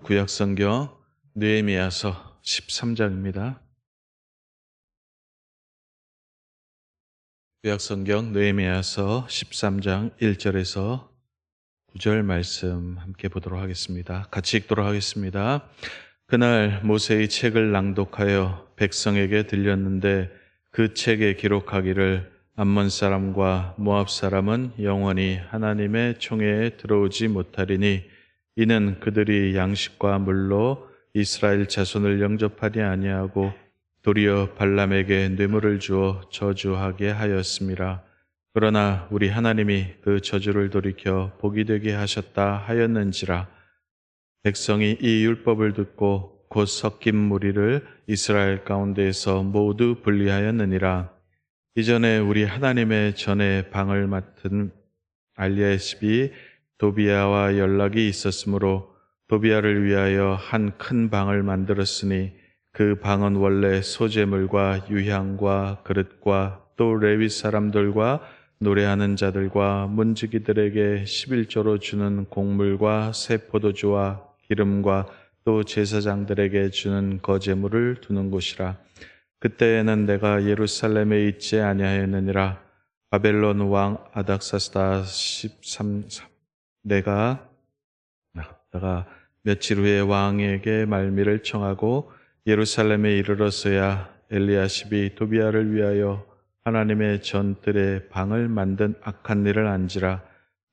구약성경 느헤미야서 13장입니다. 구약성경 느헤미야서 13장 1절에서 9절 말씀 함께 보도록 하겠습니다. 같이 읽도록 하겠습니다. 그날 모세의 책을 낭독하여 백성에게 들렸는데 그 책에 기록하기를 암몬 사람과 모압 사람은 영원히 하나님의 총회에 들어오지 못하리니 이는 그들이 양식과 물로 이스라엘 자손을 영접하지 아니하고 도리어 발람에게 뇌물을 주어 저주하게 하였음이라. 그러나 우리 하나님이 그 저주를 돌이켜 복이 되게 하셨다 하였는지라. 백성이 이 율법을 듣고 곧 섞인 무리를 이스라엘 가운데에서 모두 분리하였느니라. 이전에 우리 하나님의 전에 방을 맡은 알리아십이 도비아와 연락이 있었으므로 도비아를 위하여 한 큰 방을 만들었으니 그 방은 원래 소재물과 유향과 그릇과 또 레위 사람들과 노래하는 자들과 문지기들에게 11조로 주는 곡물과 새 포도주와 기름과 또 제사장들에게 주는 거제물을 두는 곳이라. 그때에는 내가 예루살렘에 있지 아니하였느니라. 바벨론 왕 아닥사스다 13 내가 나갔다가 며칠 후에 왕에게 말미를 청하고 예루살렘에 이르렀어야 엘리야십이 도비아를 위하여 하나님의 전뜰에 방을 만든 악한 일을 안지라.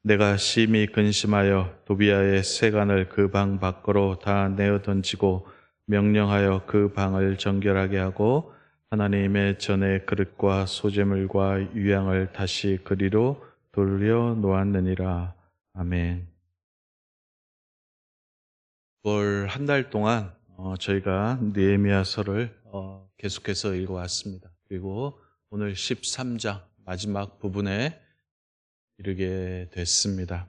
내가 심히 근심하여 도비아의 세간을 그 방 밖으로 다 내어 던지고 명령하여 그 방을 정결하게 하고 하나님의 전에 그릇과 소재물과 유향을 다시 그리로 돌려 놓았느니라. 아멘. 올 한 달 동안 저희가 느헤미야서를 계속해서 읽어왔습니다. 그리고 오늘 13장 마지막 부분에 이르게 됐습니다.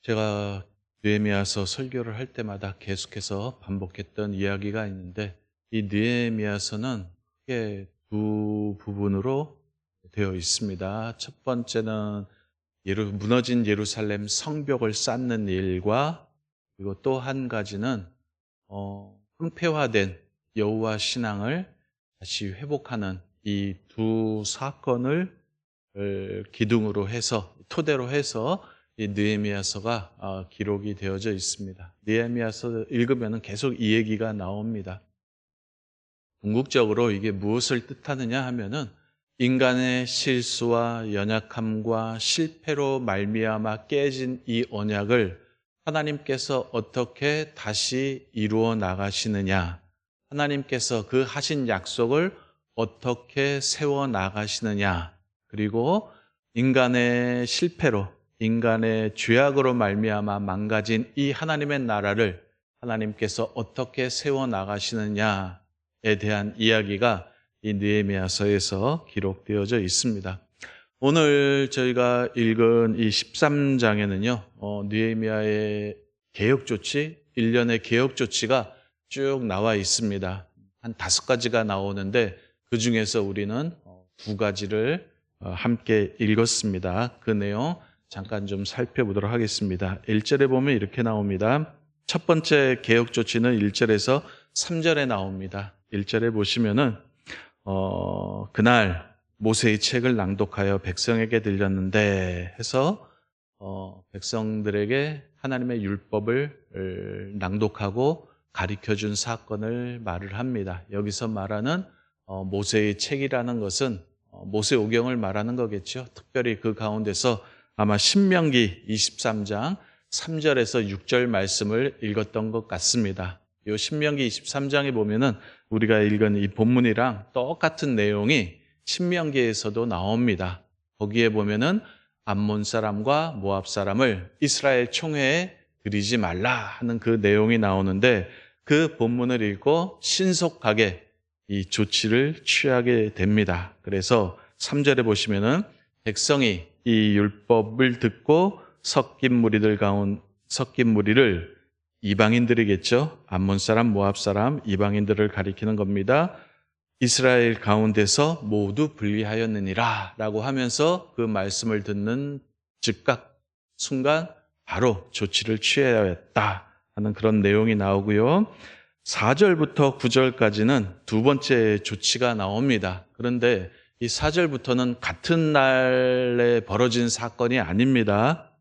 제가 느헤미야서 설교를 할 때마다 계속해서 반복했던 이야기가 있는데 이 느헤미야서는 크게 두 부분으로 되어 있습니다. 첫 번째는 무너진 예루살렘 성벽을 쌓는 일과 그리고 또 한 가지는 흥폐화된 여호와 신앙을 다시 회복하는 이 두 사건을 기둥으로 해서 토대로 해서 이 느헤미야서가 기록이 되어져 있습니다. 느헤미야서 읽으면 계속 이 얘기가 나옵니다. 궁극적으로 이게 무엇을 뜻하느냐 하면은 인간의 실수와 연약함과 실패로 말미암아 깨진 이 언약을 하나님께서 어떻게 다시 이루어 나가시느냐, 하나님께서 그 하신 약속을 어떻게 세워 나가시느냐, 그리고 인간의 실패로, 인간의 죄악으로 말미암아 망가진 이 하나님의 나라를 하나님께서 어떻게 세워 나가시느냐에 대한 이야기가 이 느헤미야서에서 기록되어져 있습니다. 오늘 저희가 읽은 이 13장에는요, 느헤미야의 개혁 조치, 일련의 개혁 조치가 쭉 나와 있습니다. 한 5가지가 나오는데 그 중에서 우리는 2가지를 함께 읽었습니다. 그 내용 잠깐 좀 살펴보도록 하겠습니다. 1절에 보면 이렇게 나옵니다. 첫 번째 개혁 조치는 1절에서 3절에 나옵니다. 1절에 보시면은 그날 모세의 책을 낭독하여 백성에게 들렸는데 해서 백성들에게 하나님의 율법을 낭독하고 가르쳐준 사건을 말을 합니다. 여기서 말하는 모세의 책이라는 것은 모세오경을 말하는 거겠죠. 특별히 그 가운데서 아마 신명기 23장 3절에서 6절 말씀을 읽었던 것 같습니다. 이 신명기 23장에 보면은 우리가 읽은 이 본문이랑 똑같은 내용이 신명기에서도 나옵니다. 거기에 보면은 암몬 사람과 모압 사람을 이스라엘 총회에 들이지 말라 하는 그 내용이 나오는데 그 본문을 읽고 신속하게 이 조치를 취하게 됩니다. 그래서 3절에 보시면은 백성이 이 율법을 듣고 섞인 무리를 이방인들이겠죠. 암몬 사람, 모압 사람, 이방인들을 가리키는 겁니다. 이스라엘 가운데서 모두 분리하였느니라 라고 하면서 그 말씀을 듣는 즉각 순간 바로 조치를 취해야 했다 하는 그런 내용이 나오고요. 4절부터 9절까지는 두 번째 조치가 나옵니다. 그런데 이 4절부터는 같은 날에 벌어진 사건이 아닙니다.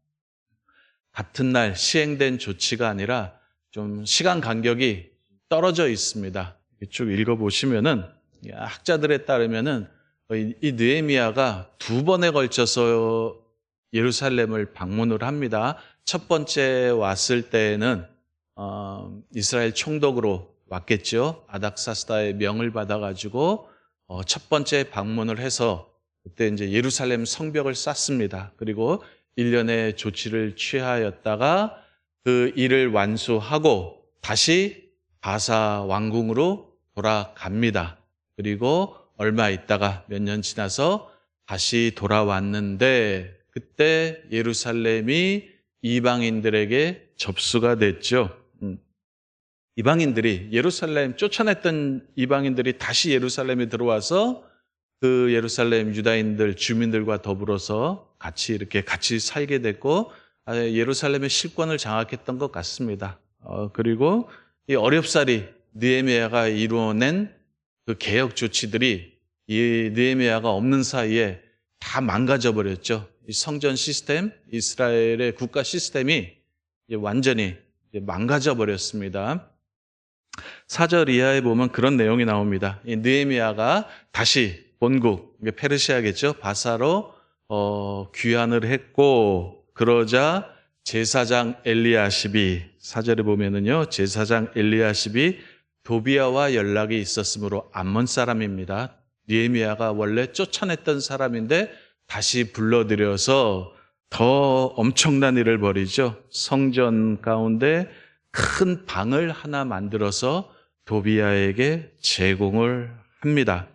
같은 날 시행된 조치가 아니라 좀 시간 간격이 떨어져 있습니다. 쭉 읽어보시면은 학자들에 따르면은 이 느헤미야가 두 번에 걸쳐서 예루살렘을 방문을 합니다. 첫 번째 왔을 때에는 이스라엘 총독으로 왔겠죠. 아닥사스다의 명을 받아가지고 첫 번째 방문을 해서 그때 이제 예루살렘 성벽을 쌓습니다. 그리고 일련의 조치를 취하였다가 그 일을 완수하고 다시 바사 왕궁으로 돌아갑니다. 그리고 얼마 있다가 몇 년 지나서 다시 돌아왔는데 그때 예루살렘이 이방인들에게 접수가 됐죠. 이방인들이 예루살렘 쫓아냈던 이방인들이 다시 예루살렘에 들어와서 그 예루살렘 유다인들 주민들과 더불어서 같이 살게 됐고 예루살렘의 실권을 장악했던 것 같습니다. 그리고 이 어렵사리 느헤미야가 이루어낸 그 개혁 조치들이 이 느헤미야가 없는 사이에 다 망가져 버렸죠. 이 성전 시스템, 이스라엘의 국가 시스템이 완전히 망가져 버렸습니다. 4절 이하에 보면 그런 내용이 나옵니다. 이 느헤미야가 다시 본국, 페르시아겠죠. 바사로 귀환을 했고 그러자 제사장 엘리야십이 4절에 보면은요. 제사장 엘리야십이 도비야와 연락이 있었으므로 암몬 사람입니다. 느헤미야가 원래 쫓아냈던 사람인데 다시 불러들여서 더 엄청난 일을 벌이죠. 성전 가운데 큰 방을 하나 만들어서 도비야에게 제공을 합니다.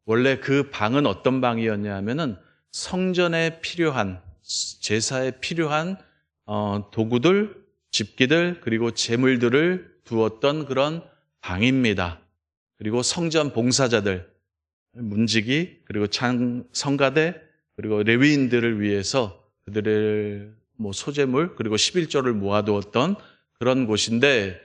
원래 그 방은 어떤 방이었냐 하면은 성전에 필요한, 제사에 필요한 도구들, 집기들, 그리고 제물들을 두었던 그런 방입니다. 그리고 성전 봉사자들, 문지기, 그리고 성가대, 그리고 레위인들을 위해서 그들의 소제물, 그리고 11조를 모아두었던 그런 곳인데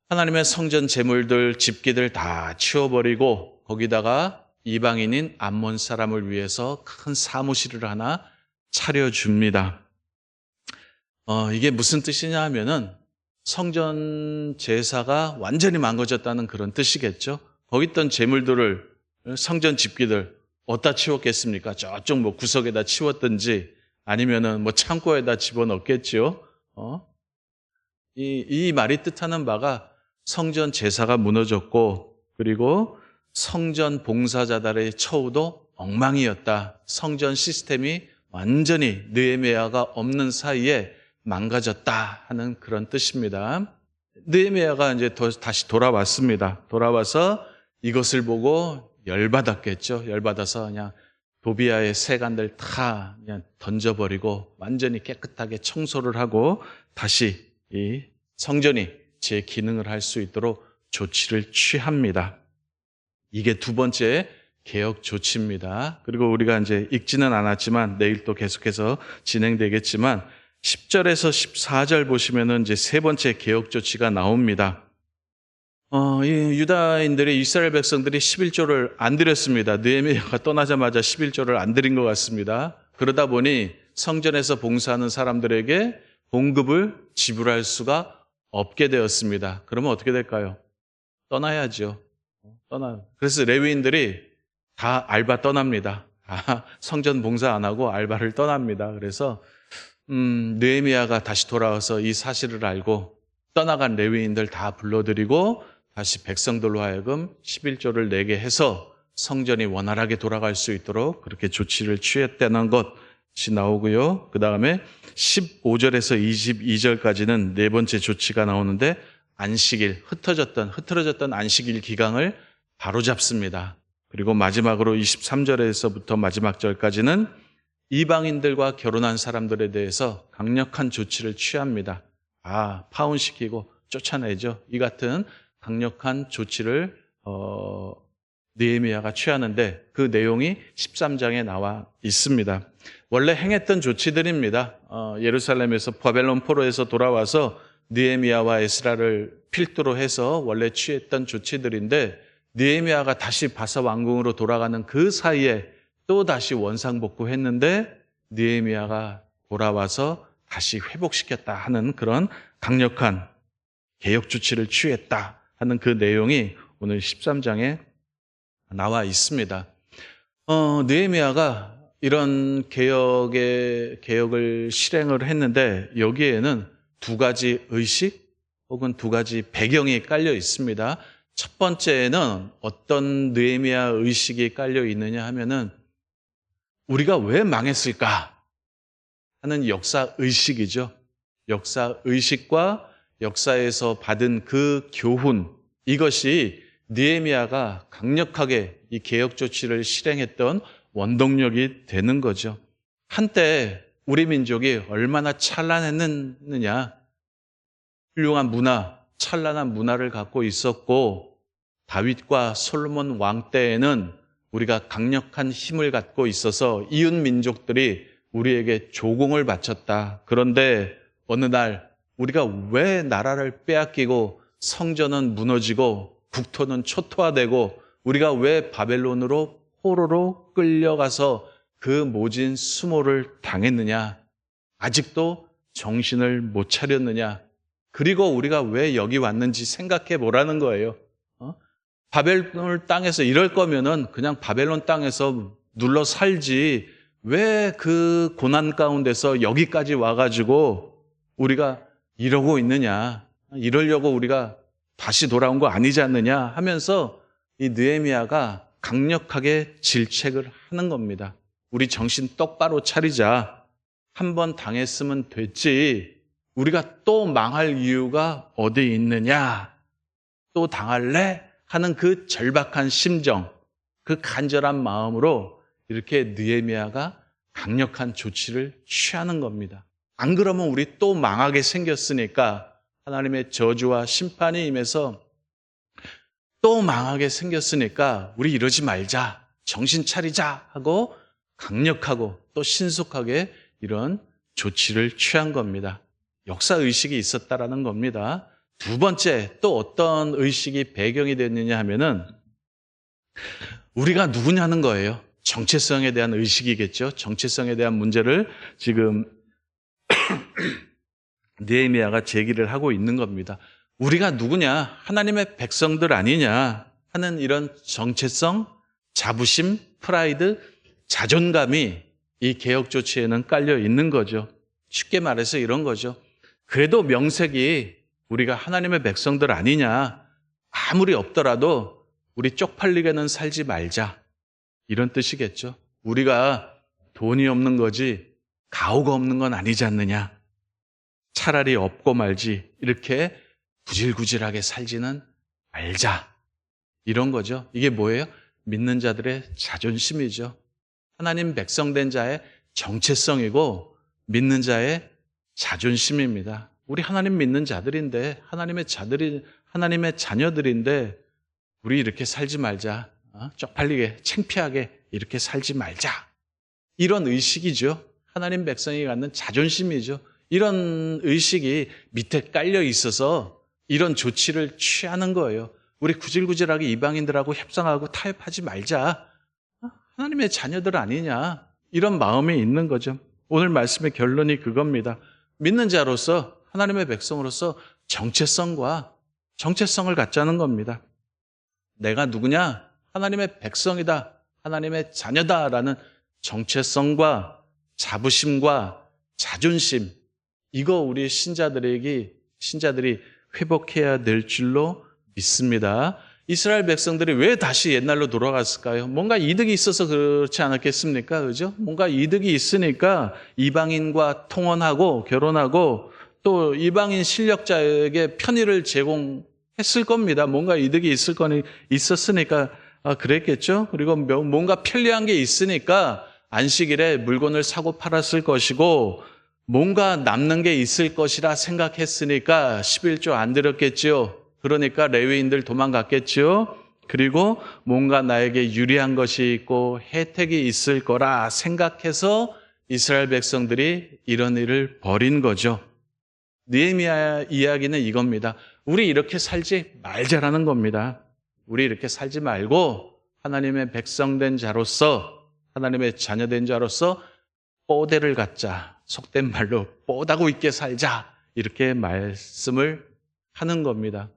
하나님의 성전 제물들, 집기들 다 치워버리고 거기다가 이방인인 암몬 사람을 위해서 큰 사무실을 하나 차려줍니다. 이게 무슨 뜻이냐 하면은 성전 제사가 완전히 망가졌다는 그런 뜻이겠죠. 거기 있던 제물들을, 성전 집기들 어디다 치웠겠습니까? 저쪽 구석에다 치웠든지 아니면은 창고에다 집어넣겠죠. 이 말이 뜻하는 바가 성전 제사가 무너졌고 그리고 성전 봉사자들의 처우도 엉망이었다. 성전 시스템이 완전히 느헤미야가 없는 사이에 망가졌다 하는 그런 뜻입니다. 느헤미야가 이제 다시 돌아왔습니다. 돌아와서 이것을 보고 열받았겠죠. 열받아서 그냥 도비야의 세간들 다 그냥 던져버리고 완전히 깨끗하게 청소를 하고 다시 이 성전이 제 기능을 할 수 있도록 조치를 취합니다. 이게 두 번째 개혁 조치입니다. 그리고 우리가 이제 읽지는 않았지만 내일 또 계속해서 진행되겠지만 10절에서 14절 보시면은 이제 세 번째 개혁 조치가 나옵니다. 이 유다인들이 이스라엘 백성들이 11조를 안 드렸습니다. 느헤미야가 떠나자마자 11조를 안 드린 것 같습니다. 그러다 보니 성전에서 봉사하는 사람들에게 봉급을 지불할 수가 없게 되었습니다. 그러면 어떻게 될까요? 떠나야죠. 그래서 레위인들이 다 알바 떠납니다. 성전 봉사 안 하고 알바를 떠납니다. 그래서 느헤미야가 다시 돌아와서 이 사실을 알고 떠나간 레위인들 다 불러들이고 다시 백성들로 하여금 11조를 내게 해서 성전이 원활하게 돌아갈 수 있도록 그렇게 조치를 취했다는 것이 나오고요. 그 다음에 15절에서 22절까지는 네 번째 조치가 나오는데 안식일, 흐트러졌던 안식일 기강을 바로잡습니다. 그리고 마지막으로 23절에서부터 마지막 절까지는 이방인들과 결혼한 사람들에 대해서 강력한 조치를 취합니다. 파혼시키고 쫓아내죠. 이 같은 강력한 조치를 느헤미야가 취하는데 그 내용이 13장에 나와 있습니다. 원래 행했던 조치들입니다. 예루살렘에서 바벨론 포로에서 돌아와서 느헤미야와 에스라를 필두로 해서 원래 취했던 조치들인데 느헤미야가 다시 바사 왕궁으로 돌아가는 그 사이에 또 다시 원상복구했는데 느헤미야가 돌아와서 다시 회복시켰다 하는 그런 강력한 개혁 조치를 취했다 하는 그 내용이 오늘 13장에 나와 있습니다. 느헤미야가 이런 개혁을 실행을 했는데 여기에는 두 가지 의식 혹은 두 가지 배경이 깔려 있습니다. 첫 번째는 어떤 느헤미야 의식이 깔려 있느냐 하면은 우리가 왜 망했을까 하는 역사 의식이죠. 역사 의식과 역사에서 받은 그 교훈, 이것이 느헤미야가 강력하게 이 개혁 조치를 실행했던 원동력이 되는 거죠. 한때 우리 민족이 얼마나 찬란했느냐, 훌륭한 문화, 찬란한 문화를 갖고 있었고 다윗과 솔로몬 왕 때에는 우리가 강력한 힘을 갖고 있어서 이웃 민족들이 우리에게 조공을 바쳤다. 그런데 어느 날 우리가 왜 나라를 빼앗기고 성전은 무너지고 국토는 초토화되고 우리가 왜 바벨론으로 포로로 끌려가서 그 모진 수모를 당했느냐? 아직도 정신을 못 차렸느냐? 그리고 우리가 왜 여기 왔는지 생각해 보라는 거예요. 바벨론 땅에서 이럴 거면은 그냥 바벨론 땅에서 눌러 살지 왜 그 고난 가운데서 여기까지 와가지고 우리가 이러고 있느냐? 이러려고 우리가 다시 돌아온 거 아니지 않느냐 하면서 이 느헤미야가 강력하게 질책을 하는 겁니다. 우리 정신 똑바로 차리자. 한 번 당했으면 됐지. 우리가 또 망할 이유가 어디 있느냐? 또 당할래? 하는 그 절박한 심정, 그 간절한 마음으로 이렇게 느헤미야가 강력한 조치를 취하는 겁니다. 안 그러면 우리 또 망하게 생겼으니까 하나님의 저주와 심판이 임해서 또 망하게 생겼으니까 우리 이러지 말자, 정신 차리자 하고 강력하고 또 신속하게 이런 조치를 취한 겁니다. 역사의식이 있었다라는 겁니다. 두 번째, 또 어떤 의식이 배경이 됐느냐 하면은 우리가 누구냐는 거예요. 정체성에 대한 의식이겠죠. 정체성에 대한 문제를 지금 느헤미야가 제기를 하고 있는 겁니다. 우리가 누구냐? 하나님의 백성들 아니냐? 하는 이런 정체성, 자부심, 프라이드, 자존감이 이 개혁 조치에는 깔려 있는 거죠. 쉽게 말해서 이런 거죠. 그래도 명색이 우리가 하나님의 백성들 아니냐? 아무리 없더라도 우리 쪽팔리게는 살지 말자. 이런 뜻이겠죠. 우리가 돈이 없는 거지 가오가 없는 건 아니지 않느냐. 차라리 없고 말지 이렇게 구질구질하게 살지는 말자. 이런 거죠. 이게 뭐예요? 믿는 자들의 자존심이죠. 하나님 백성된 자의 정체성이고 믿는 자의 자존심입니다. 우리 하나님 믿는 자들인데 하나님의 자녀들인데 우리 이렇게 살지 말자. 쪽팔리게 창피하게 이렇게 살지 말자. 이런 의식이죠. 하나님 백성이 갖는 자존심이죠. 이런 의식이 밑에 깔려 있어서 이런 조치를 취하는 거예요. 우리 구질구질하게 이방인들하고 협상하고 타협하지 말자. 하나님의 자녀들 아니냐. 이런 마음이 있는 거죠. 오늘 말씀의 결론이 그겁니다. 믿는 자로서 하나님의 백성으로서 정체성을 갖자는 겁니다. 내가 누구냐? 하나님의 백성이다. 하나님의 자녀다라는 정체성과 자부심과 자존심, 이거 우리 신자들이 회복해야 될 줄로 믿습니다. 이스라엘 백성들이 왜 다시 옛날로 돌아갔을까요? 뭔가 이득이 있어서 그렇지 않았겠습니까? 그죠? 뭔가 이득이 있으니까 이방인과 통혼하고 결혼하고 또 이방인 실력자에게 편의를 제공했을 겁니다. 뭔가 이득이 있었으니까 그랬겠죠? 그리고 뭔가 편리한 게 있으니까 안식일에 물건을 사고 팔았을 것이고 뭔가 남는 게 있을 것이라 생각했으니까 11조 안 드렸겠지요. 그러니까 레위인들 도망갔겠지요. 그리고 뭔가 나에게 유리한 것이 있고 혜택이 있을 거라 생각해서 이스라엘 백성들이 이런 일을 벌인 거죠. 느헤미야 이야기는 이겁니다. 우리 이렇게 살지 말자라는 겁니다. 우리 이렇게 살지 말고 하나님의 백성된 자로서, 하나님의 자녀된 자로서 뽀대를 갖자. 속된 말로 뽀다고 있게 살자. 이렇게 말씀을 하는 겁니다.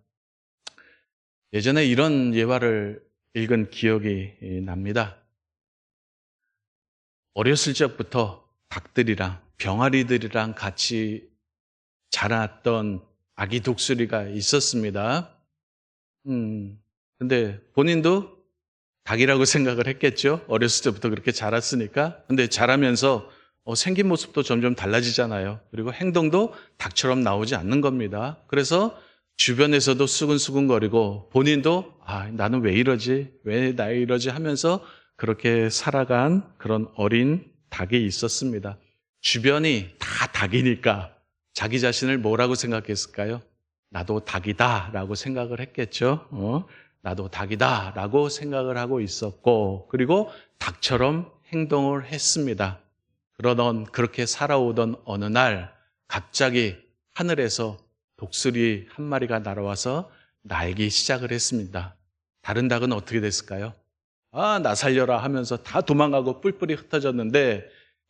예전에 이런 예화를 읽은 기억이 납니다. 어렸을 적부터 닭들이랑 병아리들이랑 같이 자랐던 아기 독수리가 있었습니다. 근데 본인도 닭이라고 생각을 했겠죠. 어렸을 때부터 그렇게 자랐으니까. 근데 자라면서 생긴 모습도 점점 달라지잖아요. 그리고 행동도 닭처럼 나오지 않는 겁니다. 그래서 주변에서도 수근수근거리고 본인도 나는 왜 이러지? 왜 나 이러지? 하면서 그렇게 살아간 그런 어린 닭이 있었습니다. 주변이 다 닭이니까 자기 자신을 뭐라고 생각했을까요? 나도 닭이다 라고 생각을 했겠죠. 나도 닭이다 라고 생각을 하고 있었고, 그리고 닭처럼 행동을 했습니다. 그러던 그렇게 살아오던 어느 날 갑자기 하늘에서 독수리 한 마리가 날아와서 날기 시작을 했습니다. 다른 닭은 어떻게 됐을까요? 나 살려라 하면서 다 도망가고 뿔뿔이 흩어졌는데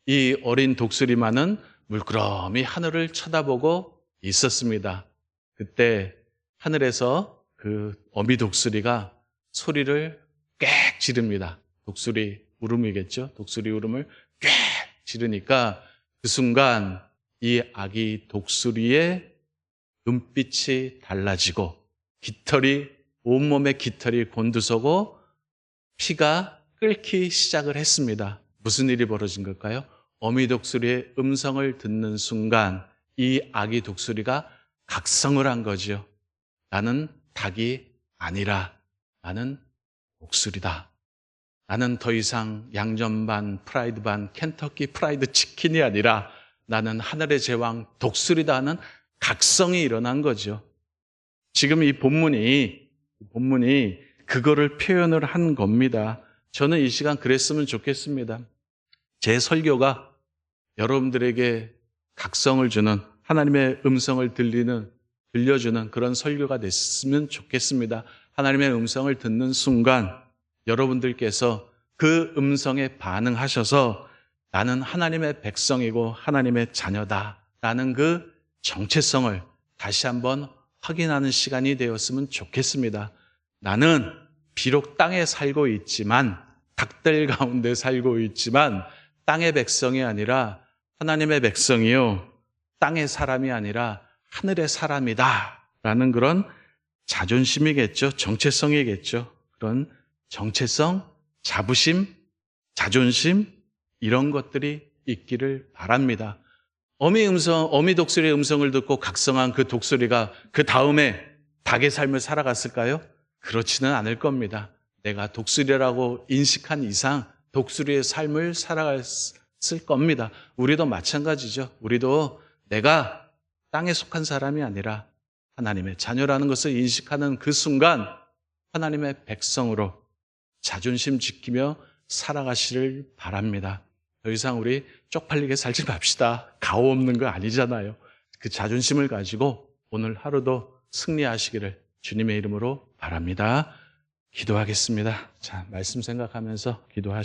이 어린 독수리만은 물끄러미 하늘을 쳐다보고 있었습니다. 그때 하늘에서 그 어미 독수리가 소리를 꽥 지릅니다. 독수리 울음이겠죠? 독수리 울음을 꽥 지르니까 그 순간 이 아기 독수리의 눈빛이 달라지고 온몸에 깃털이 곤두서고 피가 끓기 시작을 했습니다. 무슨 일이 벌어진 걸까요? 어미 독수리의 음성을 듣는 순간 이 아기 독수리가 각성을 한 거죠. 나는 닭이 아니라 나는 독수리다. 나는 더 이상 양념 반, 프라이드 반, 켄터키 프라이드 치킨이 아니라 나는 하늘의 제왕 독수리다 하는 각성이 일어난 거죠. 지금 이 본문이 그거를 표현을 한 겁니다. 저는 이 시간 그랬으면 좋겠습니다. 제 설교가 여러분들에게 각성을 주는, 하나님의 음성을 들려주는 그런 설교가 됐으면 좋겠습니다. 하나님의 음성을 듣는 순간 여러분들께서 그 음성에 반응하셔서 나는 하나님의 백성이고 하나님의 자녀다라는 그 정체성을 다시 한번 확인하는 시간이 되었으면 좋겠습니다. 나는 비록 땅에 살고 있지만, 닭들 가운데 살고 있지만 땅의 백성이 아니라 하나님의 백성이요, 땅의 사람이 아니라 하늘의 사람이다 라는 그런 자존심이겠죠. 정체성이겠죠. 그런 정체성, 자부심, 자존심, 이런 것들이 있기를 바랍니다. 어미 독수리의 음성을 듣고 각성한 그 독수리가 그 다음에 닭의 삶을 살아갔을까요? 그렇지는 않을 겁니다. 내가 독수리라고 인식한 이상 독수리의 삶을 살아갔을 겁니다. 우리도 마찬가지죠. 우리도 내가 땅에 속한 사람이 아니라 하나님의 자녀라는 것을 인식하는 그 순간 하나님의 백성으로 자존심 지키며 살아가시를 바랍니다. 더 이상 우리 쪽팔리게 살지 맙시다. 가오 없는 거 아니잖아요. 그 자존심을 가지고 오늘 하루도 승리하시기를 주님의 이름으로 바랍니다. 기도하겠습니다. 자, 말씀 생각하면서 기도하시죠.